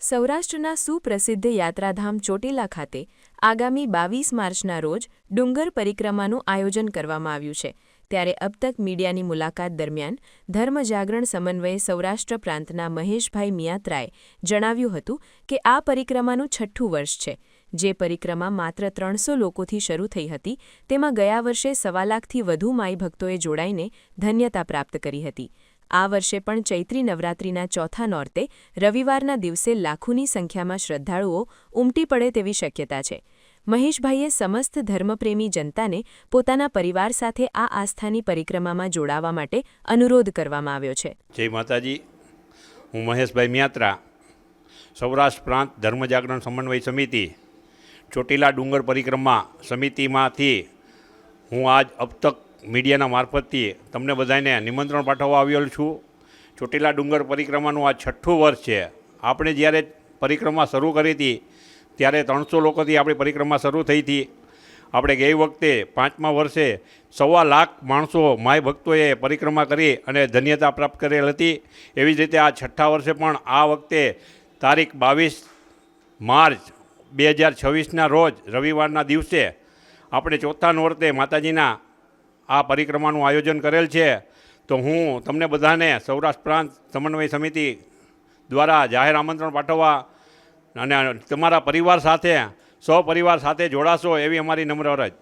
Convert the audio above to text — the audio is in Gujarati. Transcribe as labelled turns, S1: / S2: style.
S1: સૌરાષ્ટ્રના સુપ્રસિદ્ધ યાત્રાધામ ચોટીલા ખાતે આગામી 22 માર્ચના રોજ ડુંગર પરિક્રમાનું આયોજન કરવામાં આવ્યું છે। ત્યારે અબ તક મીડિયાની મુલાકાત દરમિયાન ધર્મજાગરણ સમન્વય સૌરાષ્ટ્ર પ્રાંતના મહેશભાઈ મિયાત્રાએ જણાવ્યું હતું કે આ પરિક્રમાનું 6ઠ્ઠું વર્ષ છે। જે પરિક્રમા માત્ર 300 લોકોથી શરૂ થઈ હતી તેમાં ગયા વર્ષે 1.25 લાખથી વધુ માઈ ભક્તોએ જોડાઈને ધન્યતા પ્રાપ્ત કરી હતી। આ વર્ષે પણ ચૈત્રી નવરાત્રિના ચોથા નોરતે રવિવારના દિવસે લાખોની સંખ્યામાં શ્રદ્ધાળુઓ ઉમટી પડે તેવી શક્યતા છે। મહેશભાઈએ સમસ્ત ધર્મપ્રેમી જનતાને પોતાના પરિવાર સાથે આ આસ્થાની પરિક્રમામાં જોડાવા માટે અનુરોધ કરવામાં આવ્યો છે।
S2: જય માતાજી, હું મહેશભાઈ મિયાત્રા, સૌરાષ્ટ્ર પ્રાંત ધર્મજાગરણ સમન્વય સમિતિ ચોટીલા ડુંગર પરિક્રમા સમિતિમાંથી હું આજ અબ તક મીડિયાના મારફતથી તમને બધાને નિમંત્રણ પાઠવવા આવેલ છું। ચોટીલા ડુંગર પરિક્રમાનું આ 6ઠ્ઠું વર્ષ છે। આપણે જ્યારે પરિક્રમા શરૂ કરી હતી ત્યારે 300 લોકોથી આપણી પરિક્રમા શરૂ થઈ હતી। આપણે ગઈ વખતે 5મા વર્ષે 1.25 લાખ માણસો માય ભક્તોએ પરિક્રમા કરી અને ધન્યતા પ્રાપ્ત કરેલ હતી। એવી જ રીતે આ 6ઠ્ઠા વર્ષે પણ આ વખતે તારીખ 22 માર્ચ 2026ના રોજ રવિવારના દિવસે આપણે ચોથા નોરતે માતાજીના આ પરિક્રમાનું આયોજન કરેલ છે। તો હું તમને બધાને સૌરાષ્ટ્ર પ્રાંત સમન્વય સમિતિ દ્વારા જાહેર આમંત્રણ પાઠવવા અને તમારા પરિવાર સાથે સહપરિવાર સાથે જોડાશો એવી અમારી નમ્ર અરજ।